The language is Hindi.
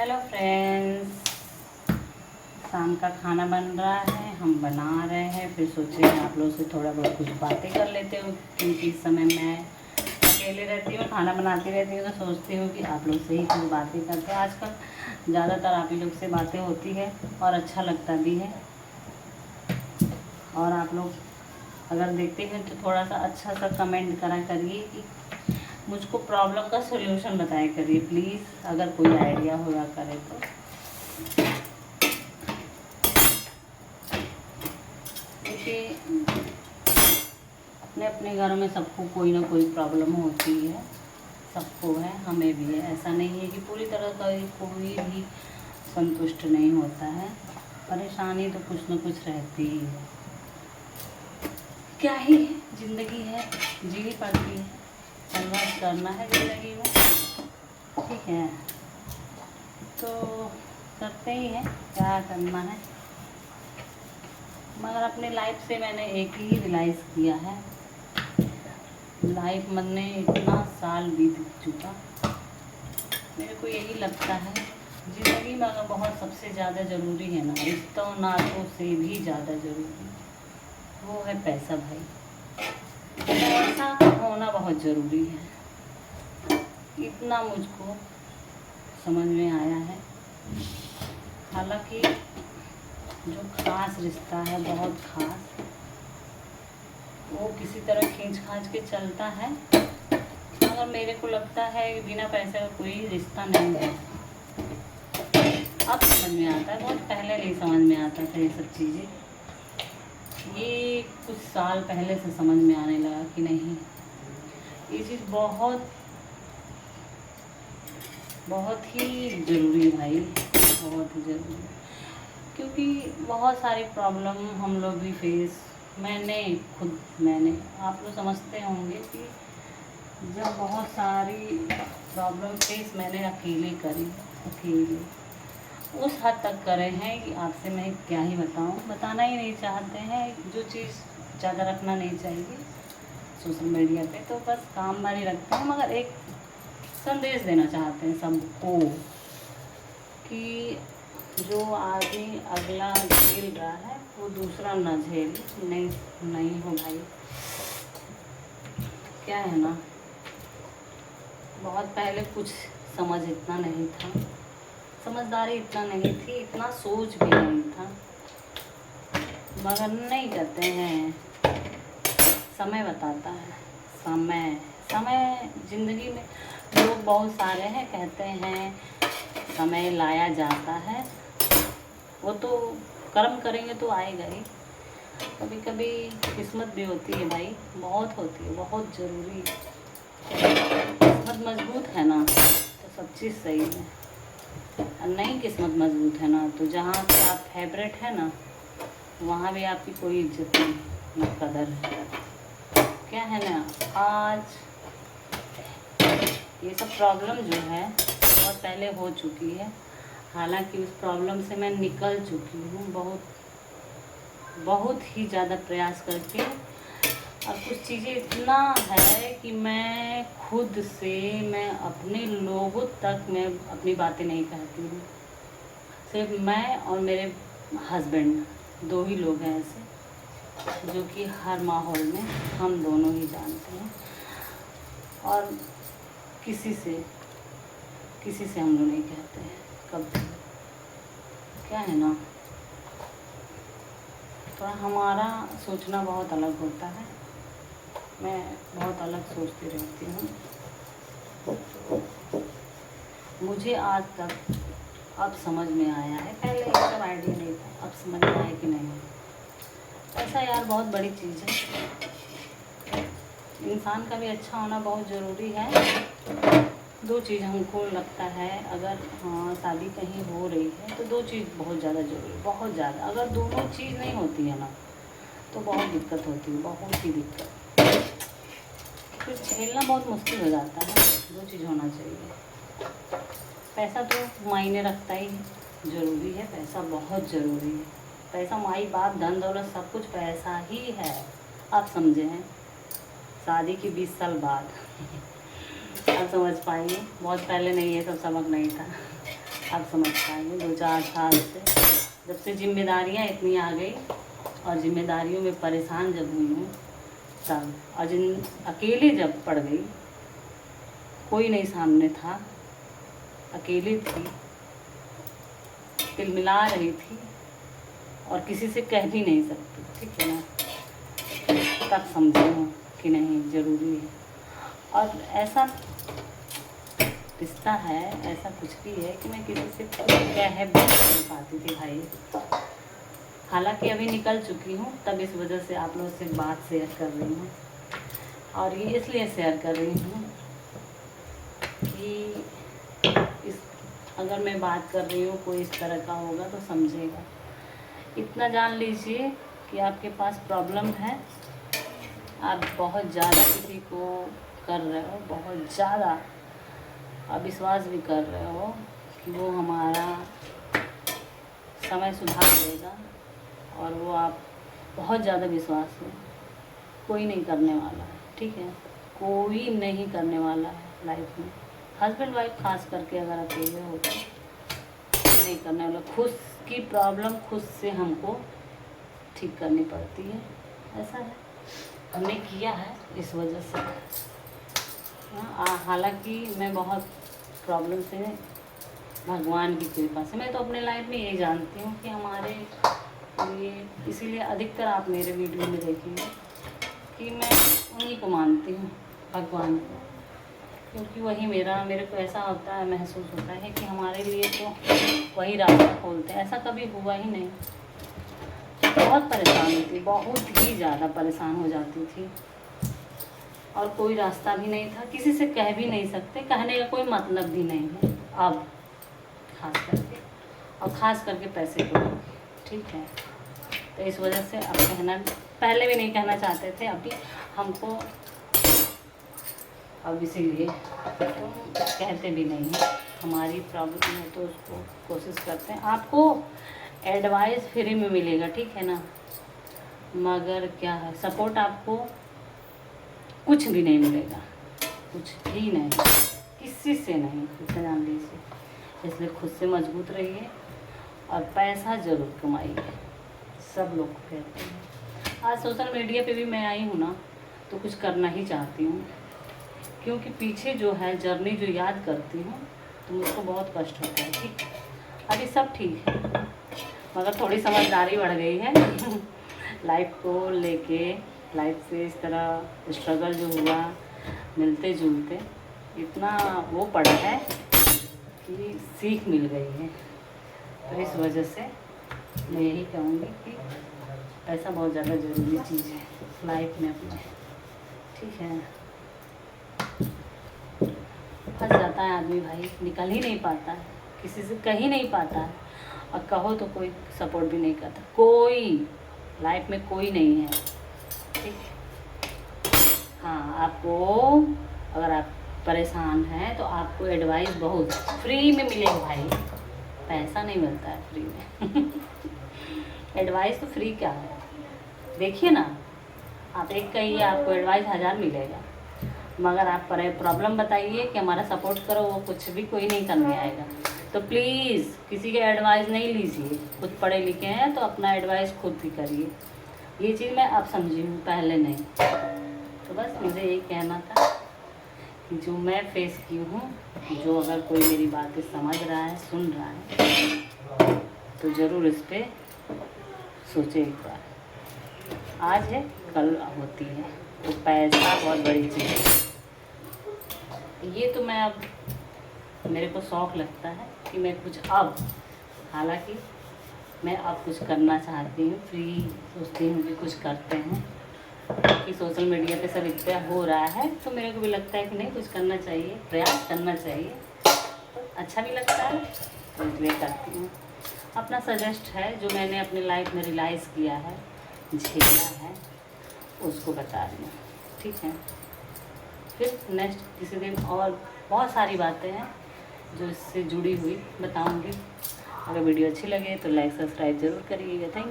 हेलो फ्रेंड्स, शाम का खाना बन रहा है, हम बना रहे हैं। फिर सोचे आप लोगों से थोड़ा बहुत कुछ बातें कर लेते हो, क्योंकि इस समय मैं अकेले रहती हूँ, खाना बनाती रहती हूँ, तो सोचती हूँ कि आप लोग से ही कुछ बातें करते हैं। आजकल ज़्यादातर आप ही लोग से बातें होती है और अच्छा लगता भी है। और आप लोग अगर देखते हैं तो थोड़ा सा अच्छा सा कमेंट करा करिए कि मुझको प्रॉब्लम का सॉल्यूशन बताया करिए प्लीज़, अगर कोई आइडिया होगा करे तो। देखिए, अपने अपने घरों में सबको कोई ना कोई प्रॉब्लम होती है, सबको है, हमें भी है। ऐसा नहीं है कि पूरी तरह का कोई भी संतुष्ट नहीं होता है, परेशानी तो कुछ ना कुछ रहती ही है। क्या ही ज़िंदगी है, जीनी पड़ती है, संघर्ष करना है ज़िंदगी में, ठीक है। तो करते ही हैं, क्या करना है। मगर अपने लाइफ से मैंने एक ही रियलाइज़ किया है, लाइफ में इतना साल बीत चुका, मेरे को यही लगता है ज़िंदगी में अगर बहुत सबसे ज़्यादा ज़रूरी है ना, रिश्तों नातों से भी ज़्यादा ज़रूरी वो है पैसा भाई। पैसा होना बहुत ज़रूरी है, इतना मुझको समझ में आया है। हालांकि जो खास रिश्ता है, बहुत खास, वो किसी तरह खींच खांच के चलता है, मगर मेरे को लगता है बिना पैसे का कोई रिश्ता नहीं है। अब समझ में आता है, बहुत पहले नहीं समझ में आता था ये सब चीज़ें। ये कुछ साल पहले से समझ में आने लगा कि नहीं, ये चीज़ बहुत बहुत ही ज़रूरी है भाई, बहुत ही ज़रूरी है। क्योंकि बहुत सारी प्रॉब्लम हम लोग भी फेस, मैंने आप लोग समझते होंगे कि जब बहुत सारी प्रॉब्लम फेस मैंने अकेले करी, अकेले उस हद तक करे हैं कि आपसे मैं क्या ही बताऊं, बताना ही नहीं चाहते हैं। जो चीज़ ज़्यादा रखना नहीं चाहिए सोशल मीडिया पे, तो बस काम वाली रखते हैं। मगर एक संदेश देना चाहते हैं सबको कि जो आदमी अगला झेल रहा है वो दूसरा न झेले। नहीं हो भाई, क्या है ना, बहुत पहले कुछ समझ इतना नहीं था, समझदारी इतना नहीं थी, इतना सोच भी नहीं था, मगर नहीं कहते हैं, समय बताता है। समय ज़िंदगी में लोग बहुत सारे हैं, कहते हैं समय लाया जाता है, वो तो कर्म करेंगे तो आएगा ही। कभी कभी किस्मत भी होती है भाई, बहुत होती है, बहुत ज़रूरी है। किस्मत मजबूत है ना तो सब चीज़ सही है, और नहीं किस्मत मजबूत है ना तो जहाँ पे आप फेवरेट है ना, वहाँ भी आपकी कोई इज्जत नहीं, न कदर है। क्या है ना, आज ये सब प्रॉब्लम जो है बहुत पहले हो चुकी है। हालांकि उस प्रॉब्लम से मैं निकल चुकी हूँ, बहुत ही ज़्यादा प्रयास करके। और कुछ चीज़ें इतना है कि मैं खुद से, मैं अपने लोगों तक मैं अपनी बातें नहीं कहती हूँ। सिर्फ मैं और मेरे हस्बैंड, दो ही लोग हैं ऐसे जो कि हर माहौल में हम दोनों ही जानते हैं, और किसी से हम लोग नहीं कहते हैं कभी। क्या है ना, थोड़ा हमारा सोचना बहुत अलग होता है, मैं बहुत अलग सोचती रहती हूँ। मुझे आज तक अब समझ में आया है, पहले ये सब आइडिया नहीं था, अब समझ में आया कि नहीं, ऐसा यार बहुत बड़ी चीज़ है। इंसान का भी अच्छा होना बहुत ज़रूरी है। दो चीज़ हमको लगता है, अगर हाँ शादी कहीं हो रही है तो दो चीज़ बहुत ज़्यादा ज़रूरी है, बहुत ज़्यादा। अगर दोनों चीज़ नहीं होती है ना तो बहुत दिक्कत होती है, बहुत ही दिक्कत, फिर झेलना बहुत मुश्किल हो जाता है। दो चीज़ होना चाहिए। पैसा तो मायने रखता ही है, ज़रूरी है, पैसा बहुत ज़रूरी है। पैसा, माई बाप, धन दौलत, सब कुछ पैसा ही है। आप समझे हैं, शादी की 20 साल बाद आप समझ पाएंगे, बहुत पहले नहीं, ये सब समझ नहीं था। आप समझ पाएंगे। 2-4 साल से जब से जिम्मेदारियाँ इतनी आ गई और जिम्मेदारियों में परेशान जब हुई हूँ तब, और अकेले जब पड़ गई, कोई नहीं सामने था, अकेली थी, तिलमिला रही थी और किसी से कह भी नहीं सकती, ठीक है ना, तब समझी हूँ कि नहीं ज़रूरी है। और ऐसा रिश्ता है, ऐसा कुछ भी है कि मैं किसी से कह भी नहीं पाती थी भाई। हालांकि अभी निकल चुकी हूँ, तब इस वजह से आप लोगों से बात शेयर कर रही हूँ। और ये इसलिए शेयर कर रही हूँ कि अगर मैं बात कर रही हूँ कोई इस तरह का होगा तो समझेगा। इतना जान लीजिए कि आपके पास प्रॉब्लम है, आप बहुत ज़्यादा किसी को कर रहे हो, बहुत ज़्यादा आप विश्वास भी कर रहे हो कि वो हमारा समय सुधार देगा, और वो आप बहुत ज़्यादा विश्वास है। कोई नहीं करने वाला है, ठीक है, कोई नहीं करने वाला है लाइफ में। हस्बैंड वाइफ खास करके अगर अकेले हो तो नहीं करने वाला। खुद की प्रॉब्लम खुद से हमको ठीक करनी पड़ती है, ऐसा है, हमने किया है इस वजह से। हालांकि मैं बहुत प्रॉब्लम से, भगवान की कृपा से, मैं तो अपने लाइफ में यही जानती हूँ कि हमारे लिए, इसीलिए अधिकतर आप मेरे वीडियो में देखेंगे कि मैं उन्हीं को मानती हूँ, भगवान को, क्योंकि वही मेरे को ऐसा होता है, महसूस होता है कि हमारे लिए तो वही रास्ता खोलते हैं। ऐसा कभी हुआ ही नहीं। बहुत परेशान होती, बहुत ही ज़्यादा परेशान हो जाती थी, और कोई रास्ता भी नहीं था, किसी से कह भी नहीं सकते, कहने का कोई मतलब भी नहीं है अब, खास करके, और ख़ास करके पैसे को, ठीक है। तो इस वजह से अब कहना, पहले भी नहीं कहना चाहते थे, अभी हमको, अब इसीलिए तो कहते भी नहीं हैं। हमारी प्रॉब्लम है तो उसको कोशिश करते हैं। आपको एडवाइस फ्री में मिलेगा, ठीक है ना, मगर क्या है, सपोर्ट आपको कुछ भी नहीं मिलेगा, कुछ भी नहीं, किसी से नहीं, इतना जान लीजिए। इसलिए खुद से मजबूत रहिए और पैसा ज़रूर कमाइए, सब लोग कहते हैं। आज सोशल मीडिया पे भी मैं आई हूँ ना, तो कुछ करना ही चाहती हूँ, क्योंकि पीछे जो है जर्नी जो याद करती हूँ तो मुझको बहुत कष्ट होता है, ठीक। अभी सब ठीक है, मगर थोड़ी समझदारी बढ़ गई है लाइफ को लेके। लाइफ से इस तरह स्ट्रगल जो हुआ, मिलते जुलते इतना वो पड़ा है कि सीख मिल गई है। तो इस वजह से मैं यही कहूँगी कि पैसा बहुत ज़्यादा ज़रूरी चीज़ है लाइफ में अपने, ठीक है। फंस जाता है आदमी भाई, निकल ही नहीं पाता है, किसी से कह ही नहीं पाता है, और कहो तो कोई सपोर्ट भी नहीं करता, कोई लाइफ में कोई नहीं है, ठीक। हाँ, आपको अगर आप परेशान हैं तो आपको एडवाइस बहुत फ्री में मिलेगा भाई, पैसा नहीं मिलता है फ्री में एडवाइस तो फ्री क्या है, देखिए ना, आप एक कहिए आपको एडवाइस 1000 मिलेगा, मगर आप प्रॉब्लम बताइए कि हमारा सपोर्ट करो, वो कुछ भी कोई नहीं करने आएगा। तो प्लीज़ किसी के एडवाइस नहीं लीजिए, खुद पढ़े लिखे हैं तो अपना एडवाइस खुद ही करिए। ये चीज़ मैं अब समझी हूँ, पहले नहीं। तो बस मुझे यही कहना था कि जो मैं फेस की हूँ, जो अगर कोई मेरी बातें समझ रहा है, सुन रहा है, तो ज़रूर इस पर सोचे एक बार। आज है कल होती है, तो पैसा बहुत बड़ी चीज़ है। ये तो मैं अब, मेरे को शौक़ लगता है कि मैं कुछ अब, हालांकि मैं अब कुछ करना चाहती हूँ, फ्री सोचती हूँ कि कुछ करते हैं, कि सोशल मीडिया पे सब इतना हो रहा है तो मेरे को भी लगता है कि नहीं, कुछ करना चाहिए, प्रयास करना चाहिए, तो अच्छा भी लगता है, तो इसलिए करती हूँ। अपना सजेस्ट है जो मैंने अपनी लाइफ में रियलाइज़ किया है, झेला है, उसको बता रही हूँ, ठीक है। फिर नेक्स्ट किसी दिन और बहुत सारी बातें हैं जो इससे जुड़ी हुई बताऊंगी। अगर वीडियो अच्छी लगे तो लाइक सब्सक्राइब ज़रूर करिएगा। Thank you.